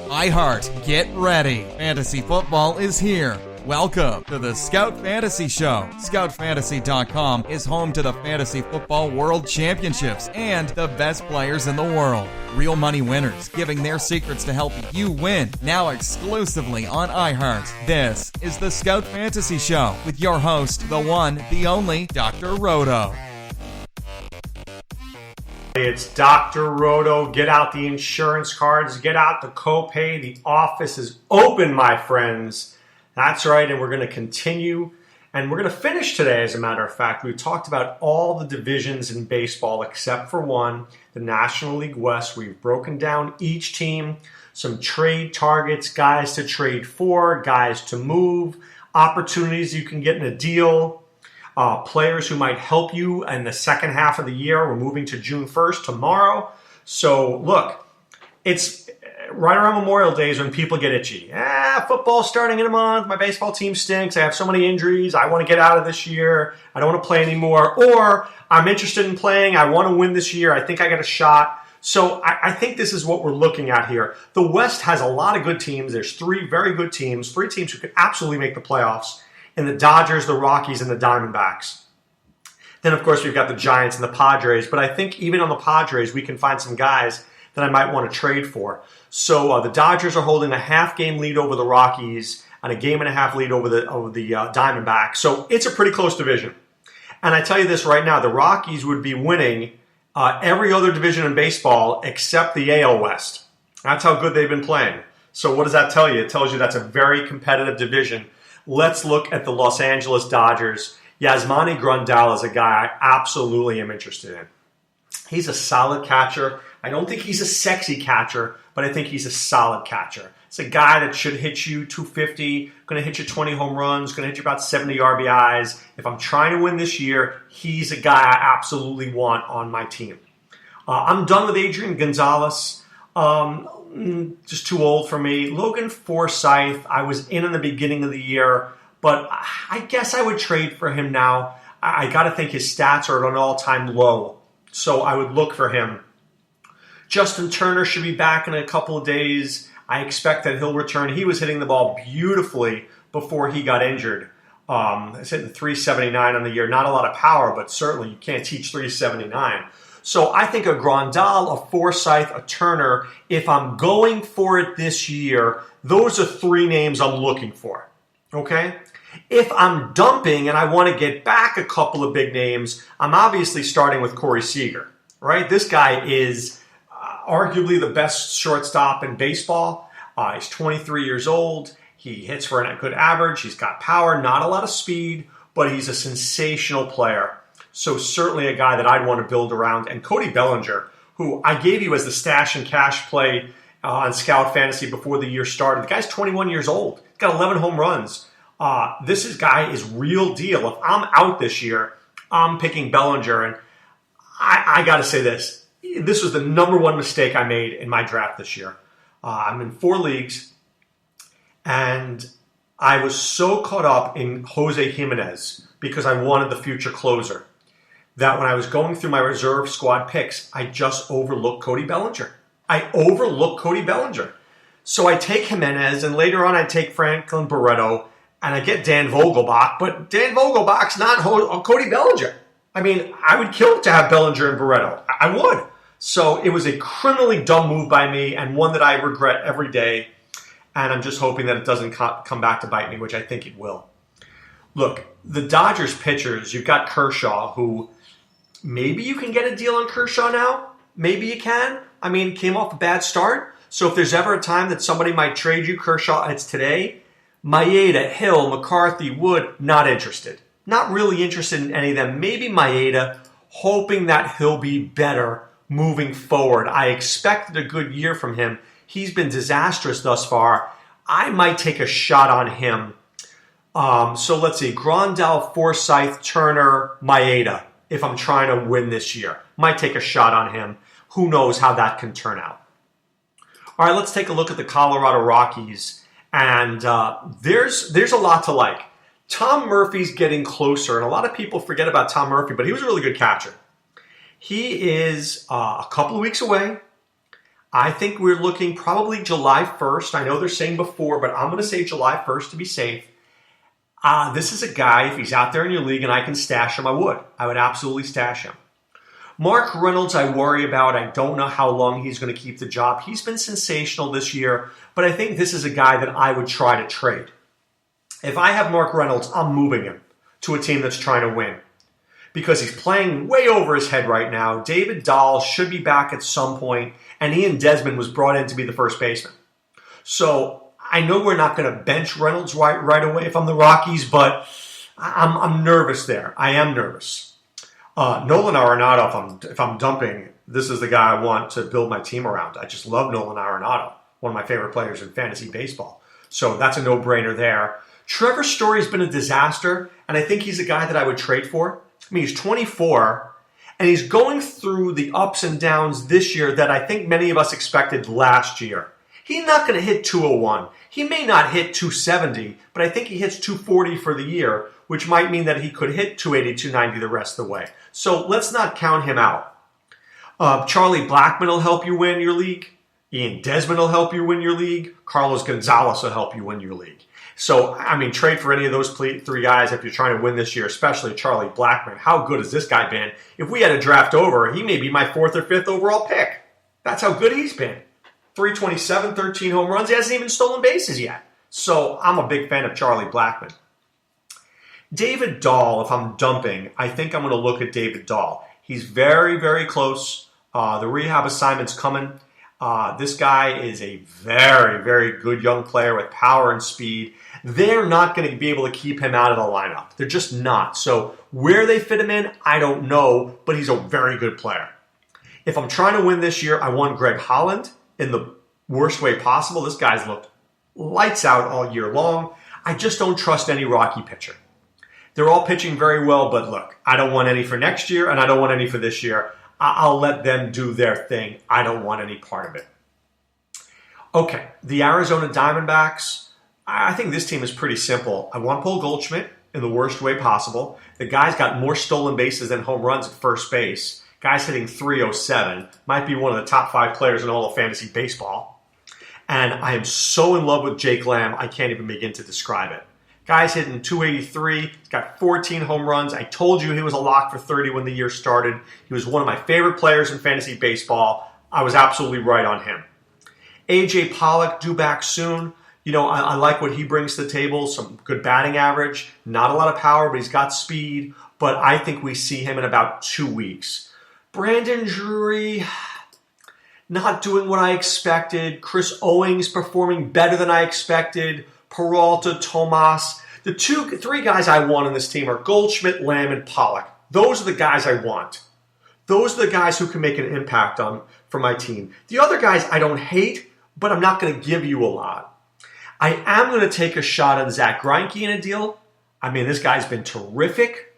iHeart, get ready. Fantasy football is here. Welcome to the Scout Fantasy Show. ScoutFantasy.com is home to the Fantasy Football World Championships and the best players in the world. Real money winners giving their secrets to help you win. Now exclusively on iHeart. This is the Scout Fantasy Show with your host, the one, the only, Dr. Roto. It's Dr. Roto. Get out the insurance cards. Get out the copay. The office is open, my friends. That's right, and we're going to continue, and we're going to finish today, as a matter of fact. We've talked about all the divisions in baseball except for one, the National League West. We've broken down each team, some trade targets, guys to trade for, guys to move, opportunities you can get in a deal, players who might help you in the second half of the year. We're moving to June 1st tomorrow. So, look, it's right around Memorial Day is when people get itchy. Football's starting in a month. My baseball team stinks. I have so many injuries. I want to get out of this year. I don't want to play anymore. Or I'm interested in playing. I want to win this year. I think I got a shot. So I think this is what we're looking at here. The West has a lot of good teams. There's three very good teams, three teams who could absolutely make the playoffs. And the Dodgers, the Rockies, and the Diamondbacks. Then, of course, we've got the Giants and the Padres. But I think even on the Padres, we can find some guys that I might want to trade for. So the Dodgers are holding a half-game lead over the Rockies and a game-and-a-half lead over the Diamondbacks. So it's a pretty close division. And I tell you this right now, the Rockies would be winning every other division in baseball except the AL West. That's how good they've been playing. So what does that tell you? It tells you that's a very competitive division. Let's look at the Los Angeles Dodgers. Yasmani Grandal is a guy I absolutely am interested in. He's a solid catcher. I don't think he's a sexy catcher, but I think he's a solid catcher. It's a guy that should hit you 250, going to hit you 20 home runs, going to hit you about 70 RBIs. If I'm trying to win this year, he's a guy I absolutely want on my team. I'm done with Adrian Gonzalez. Just too old for me. Logan Forsythe, I was in the beginning of the year, but I guess I would trade for him now. I got to think his stats are at an all-time low, so I would look for him. Justin Turner should be back in a couple of days. I expect that he'll return. He was hitting the ball beautifully before he got injured. He's hitting 379 on the year. Not a lot of power, but certainly you can't teach 379. So I think a Grandal, a Forsythe, a Turner, if I'm going for it this year, those are three names I'm looking for, okay? If I'm dumping and I want to get back a couple of big names, I'm obviously starting with Corey Seager, right? This guy is arguably the best shortstop in baseball. He's 23 years old. He hits for a good average. He's got power, not a lot of speed, but he's a sensational player. So certainly a guy that I'd want to build around. And Cody Bellinger, who I gave you as the stash and cash play on Scout Fantasy before the year started. The guy's 21 years old. He's got 11 home runs. This guy is real deal. If I'm out this year, I'm picking Bellinger. And I got to say this. This was the number one mistake I made in my draft this year. I'm in 4 leagues. And I was so caught up in Jose Jimenez because I wanted the future closer, that when I was going through my reserve squad picks, I just overlooked Cody Bellinger. So I take Jimenez, and later on I take Franklin Barreto, and I get Dan Vogelbach, but Dan Vogelbach's not Cody Bellinger. I mean, I would kill to have Bellinger and Barreto. I would. So it was a criminally dumb move by me, and one that I regret every day, and I'm just hoping that it doesn't come back to bite me, which I think it will. Look, the Dodgers pitchers, you've got Kershaw, who maybe you can get a deal on Kershaw now. Maybe you can. I mean, came off a bad start. So if there's ever a time that somebody might trade you Kershaw, it's today. Maeda, Hill, McCarthy, Wood, not interested. Not really interested in any of them. Maybe Maeda, hoping that he'll be better moving forward. I expected a good year from him. He's been disastrous thus far. I might take a shot on him. So let's see. Grandal, Forsythe, Turner, Maeda. If I'm trying to win this year, might take a shot on him. Who knows how that can turn out? All right, let's take a look at the Colorado Rockies. And there's a lot to like. Tom Murphy's getting closer, and a lot of people forget about Tom Murphy, but he was a really good catcher. He is a couple of weeks away. I think we're looking probably July 1st. I know they're saying before, but I'm going to say July 1st to be safe. This is a guy, if he's out there in your league and I can stash him, I would. I would absolutely stash him. Mark Reynolds, I worry about. I don't know how long he's going to keep the job. He's been sensational this year, but I think this is a guy that I would try to trade. If I have Mark Reynolds, I'm moving him to a team that's trying to win because he's playing way over his head right now. David Dahl should be back at some point, and Ian Desmond was brought in to be the first baseman. So I know we're not going to bench Reynolds right away if I'm the Rockies, but I'm nervous there. I am nervous. Nolan Arenado, if I'm dumping, this is the guy I want to build my team around. I just love Nolan Arenado, one of my favorite players in fantasy baseball. So that's a no-brainer there. Trevor Story's been a disaster, and I think he's a guy that I would trade for. I mean, he's 24, and he's going through the ups and downs this year that I think many of us expected last year. He's not going to hit 201. He may not hit 270, but I think he hits 240 for the year, which might mean that he could hit 280, 290 the rest of the way. So let's not count him out. Charlie Blackmon will help you win your league. Ian Desmond will help you win your league. Carlos Gonzalez will help you win your league. So, I mean, trade for any of those three guys if you're trying to win this year, especially Charlie Blackmon. How good has this guy been? If we had a draft over, he may be my 4th or 5th overall pick. That's how good he's been. 327, 13 home runs. He hasn't even stolen bases yet. So I'm a big fan of Charlie Blackmon. David Dahl, if I'm dumping, I think I'm going to look at David Dahl. He's very, very close. The rehab assignment's coming. This guy is a very, very good young player with power and speed. They're not going to be able to keep him out of the lineup. They're just not. So where they fit him in, I don't know, but he's a very good player. If I'm trying to win this year, I want Greg Holland in the worst way possible. This guy's looked lights out all year long. I just don't trust any Rocky pitcher. They're all pitching very well, but look, I don't want any for next year, and I don't want any for this year. I'll let them do their thing. I don't want any part of it. Okay, the Arizona Diamondbacks. I think this team is pretty simple. I want Paul Goldschmidt in the worst way possible. The guy's got more stolen bases than home runs at first base. Guy's hitting 307. Might be one of the top 5 players in all of fantasy baseball. And I am so in love with Jake Lamb, I can't even begin to describe it. Guy's hitting 283. He's got 14 home runs. I told you he was a lock for 30 when the year started. He was one of my favorite players in fantasy baseball. I was absolutely right on him. A.J. Pollock, due back soon. You know, I like what he brings to the table. Some good batting average. Not a lot of power, but he's got speed. But I think we see him in about 2 weeks. Brandon Drury, not doing what I expected. Chris Owings performing better than I expected. Peralta, Tomas. The 3 guys I want on this team are Goldschmidt, Lamb, and Pollock. Those are the guys I want. Those are the guys who can make an impact for my team. The other guys I don't hate, but I'm not going to give you a lot. I am going to take a shot on Zach Greinke in a deal. I mean, this guy's been terrific.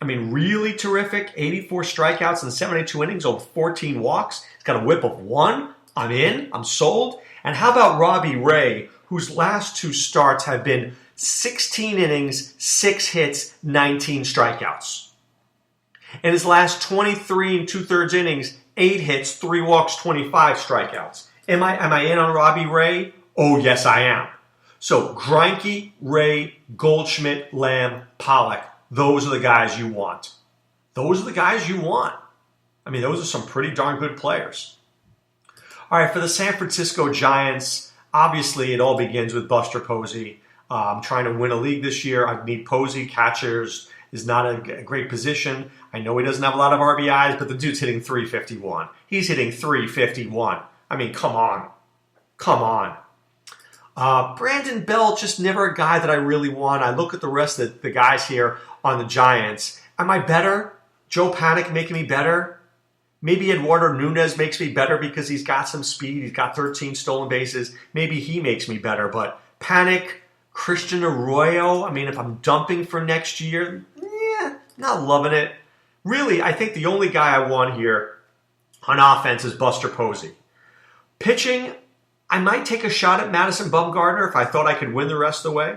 I mean, really terrific. 84 strikeouts in 72 innings over 14 walks. He's got a whip of 1. I'm in. I'm sold. And how about Robbie Ray, whose last 2 starts have been 16 innings, 6 hits, 19 strikeouts. In his last 23 2/3 innings, 8 hits, 3 walks, 25 strikeouts. Am I in on Robbie Ray? Oh, yes, I am. So Greinke, Ray, Goldschmidt, Lamb, Pollock. Those are the guys you want. Those are the guys you want. I mean, those are some pretty darn good players. All right, for the San Francisco Giants, obviously it all begins with Buster Posey. I'm trying to win a league this year. I need Posey. Catchers is not a great position. I know he doesn't have a lot of RBIs, but the dude's hitting 351. He's hitting 351. I mean, come on. Come on. Brandon Bell, just never a guy that I really want. I look at the rest of the guys here on the Giants. Am I better? Joe Panic making me better? Maybe Eduardo Nunez makes me better because he's got some speed. He's got 13 stolen bases. Maybe he makes me better. But Panic, Christian Arroyo, I mean, if I'm dumping for next year, not loving it. Really, I think the only guy I want here on offense is Buster Posey. Pitching, I might take a shot at Madison Bumgarner if I thought I could win the rest of the way.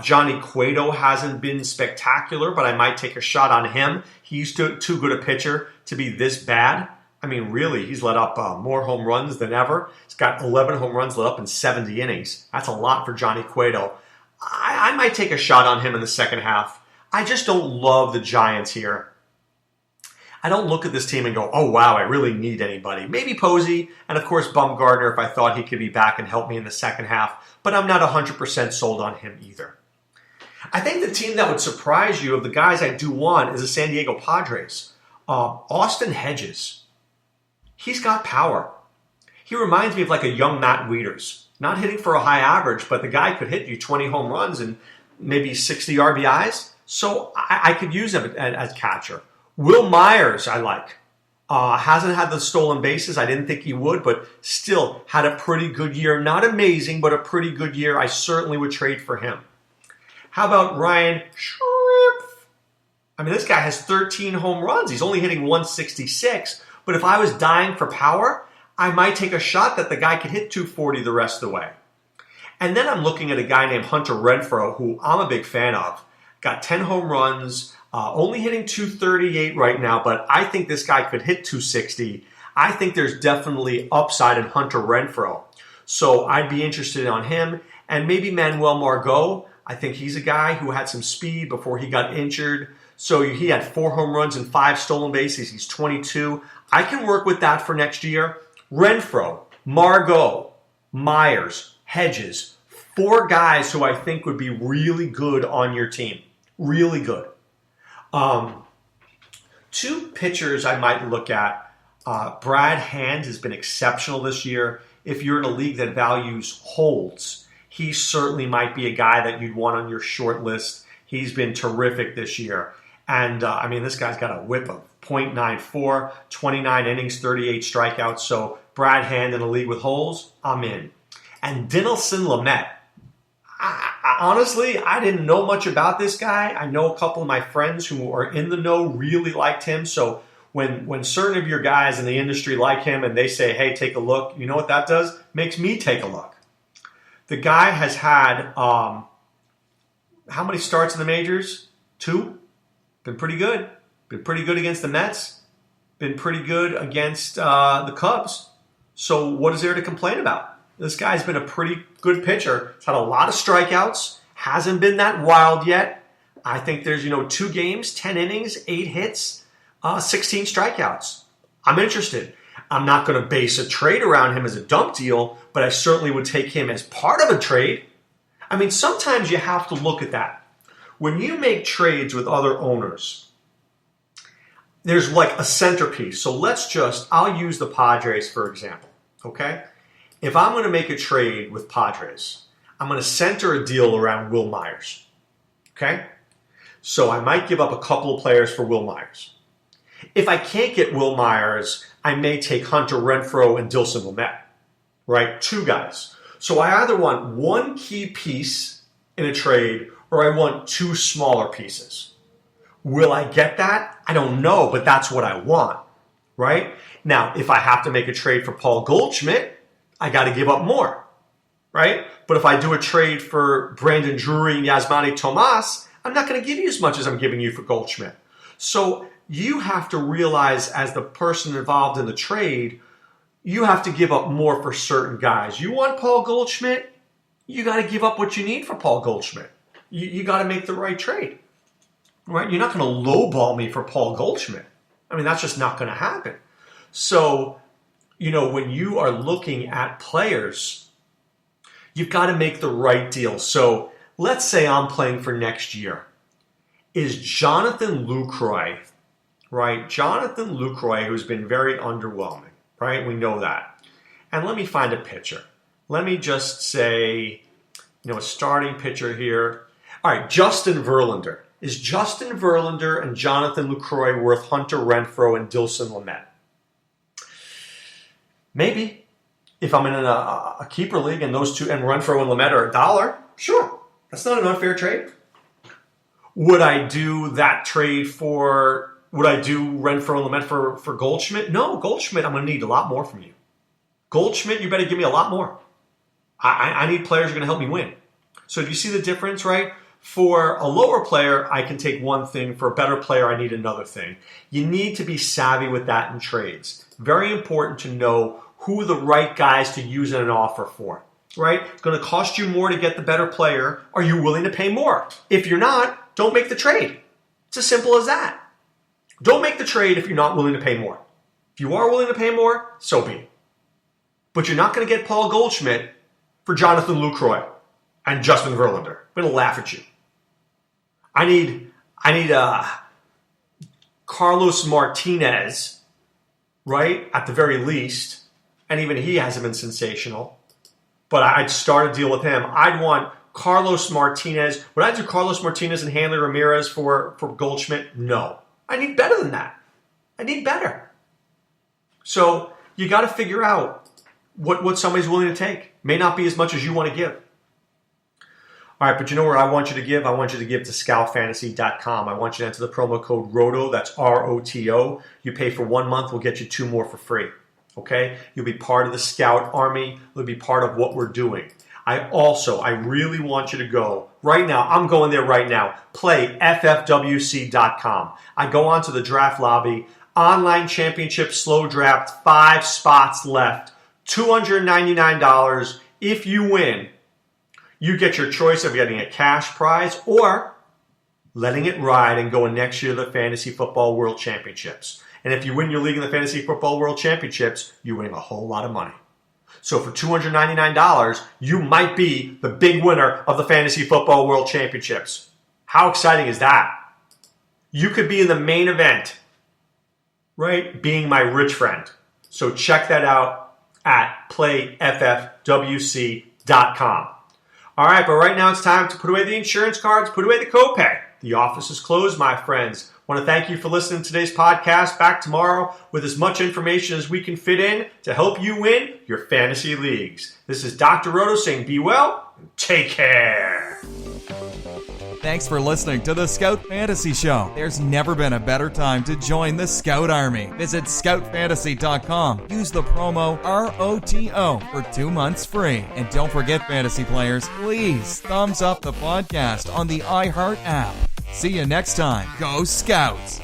Johnny Cueto hasn't been spectacular, but I might take a shot on him. He's too good a pitcher to be this bad. I mean, really, he's let up more home runs than ever. He's got 11 home runs let up in 70 innings. That's a lot for Johnny Cueto. I might take a shot on him in the second half. I just don't love the Giants here. I don't look at this team and go, oh, wow, I really need anybody. Maybe Posey, and of course Bumgarner if I thought he could be back and help me in the second half. But I'm not 100% sold on him either. I think the team that would surprise you of the guys I do want is the San Diego Padres. Austin Hedges. He's got power. He reminds me of like a young Matt Wieters. Not hitting for a high average, but the guy could hit you 20 home runs and maybe 60 RBIs. So I could use him as catcher. Will Myers, I like. Hasn't had the stolen bases. I didn't think he would, but still had a pretty good year. Not amazing, but a pretty good year. I certainly would trade for him. How about Ryan Shrimp? I mean, this guy has 13 home runs. He's only hitting 166. But if I was dying for power, I might take a shot that the guy could hit 240 the rest of the way. And then I'm looking at a guy named Hunter Renfroe, who I'm a big fan of. Got 10 home runs, only hitting 238 right now, but I think this guy could hit 260. I think there's definitely upside in Hunter Renfroe. So I'd be interested on him. And maybe Manuel Margot. I think he's a guy who had some speed before he got injured. So he had 4 home runs and 5 stolen bases. He's 22. I can work with that for next year. Renfroe, Margot, Myers, Hedges. 4 guys who I think would be really good on your team. Really good. 2 pitchers I might look at. Brad Hand has been exceptional this year. If you're in a league that values holds, he certainly might be a guy that you'd want on your short list. He's been terrific this year. And, I mean, this guy's got a whip of .94, 29 innings, 38 strikeouts. So Brad Hand in a league with holes, I'm in. And Dinelson Lamet. Honestly, I didn't know much about this guy. I know a couple of my friends who are in the know really liked him. So when certain of your guys in the industry like him and they say, hey, take a look, you know what that does? Makes me take a look. The guy has had, how many starts in the majors? 2. Been pretty good. Been pretty good against the Mets. Been pretty good against the Cubs. So what is there to complain about? This guy's been a pretty good pitcher. He's had a lot of strikeouts. Hasn't been that wild yet. I think there's, 2 games, 10 innings, 8 hits, 16 strikeouts. I'm interested. I'm not going to base a trade around him as a dump deal, but I certainly would take him as part of a trade. I mean, sometimes you have to look at that. When you make trades with other owners, there's like a centerpiece. So I'll use the Padres for example, okay? If I'm going to make a trade with Padres, I'm going to center a deal around Will Myers, okay? So I might give up a couple of players for Will Myers. If I can't get Will Myers, I may take Hunter Renfroe and Dinelson Lamet, right? 2 guys. So I either want 1 key piece in a trade or I want 2 smaller pieces. Will I get that? I don't know, but that's what I want, right? Now, if I have to make a trade for Paul Goldschmidt, I got to give up more, right? But if I do a trade for Brandon Drury and Yasmani Tomas, I'm not going to give you as much as I'm giving you for Goldschmidt. So you have to realize as the person involved in the trade, you have to give up more for certain guys. You want Paul Goldschmidt? You got to give up what you need for Paul Goldschmidt. You got to make the right trade, right? You're not going to lowball me for Paul Goldschmidt. I mean, that's just not going to happen. So, when you are looking at players, you've got to make the right deal. So let's say I'm playing for next year. Is Jonathan Lucroy, right? Jonathan Lucroy, who's been very underwhelming, right? We know that. And let me find a pitcher. Let me just say, a starting pitcher here. All right, Justin Verlander. Is Justin Verlander and Jonathan Lucroy worth Hunter Renfroe and Dinelson Lamet? Maybe. If I'm in a keeper league and those 2, and Renfroe and Lamet are $1, sure. That's not an unfair trade. Would I do that trade would I do Renfroe and Lamet for Goldschmidt? No, Goldschmidt, I'm going to need a lot more from you. Goldschmidt, you better give me a lot more. I need players who are going to help me win. So do you see the difference, right? For a lower player, I can take one thing. For a better player, I need another thing. You need to be savvy with that in trades. Very important to know who the right guys to use in an offer for, right? It's going to cost you more to get the better player. Are you willing to pay more? If you're not, don't make the trade. It's as simple as that. Don't make the trade if you're not willing to pay more. If you are willing to pay more, so be it. But you're not going to get Paul Goldschmidt for Jonathan Lucroy and Justin Verlander. I'm going to laugh at you. I need Carlos Martinez, right? At the very least. And even he hasn't been sensational. But I'd start a deal with him. I'd want Carlos Martinez. Would I do Carlos Martinez and Hanley Ramirez for Goldschmidt? No. I need better than that. I need better. So you got to figure out what somebody's willing to take. May not be as much as you want to give. All right, but you know where I want you to give? I want you to give to scoutfantasy.com. I want you to enter the promo code ROTO. That's ROTO. You pay for 1 month. We'll get you 2 more for free. Okay? You'll be part of the Scout Army. You'll be part of what we're doing. I really want you to go right now. I'm going there right now. Play ffwc.com. I go onto the draft lobby. Online championship slow draft. 5 spots left. $299. If you win, you get your choice of getting a cash prize or letting it ride and going next year to the Fantasy Football World Championships. And if you win your league in the Fantasy Football World Championships, you win a whole lot of money. So for $299, you might be the big winner of the Fantasy Football World Championships. How exciting is that? You could be in the main event, right? Being my rich friend. So check that out at playffwc.com. All right, but right now it's time to put away the insurance cards, put away the copay. The office is closed, my friends. I want to thank you for listening to today's podcast. Back tomorrow with as much information as we can fit in to help you win your fantasy leagues. This is Dr. Roto saying be well and take care. Thanks for listening to the Scout Fantasy Show. There's never been a better time to join the Scout Army. Visit scoutfantasy.com. Use the promo ROTO for 2 months free. And don't forget, fantasy players, please thumbs up the podcast on the iHeart app. See you next time. Go Scouts!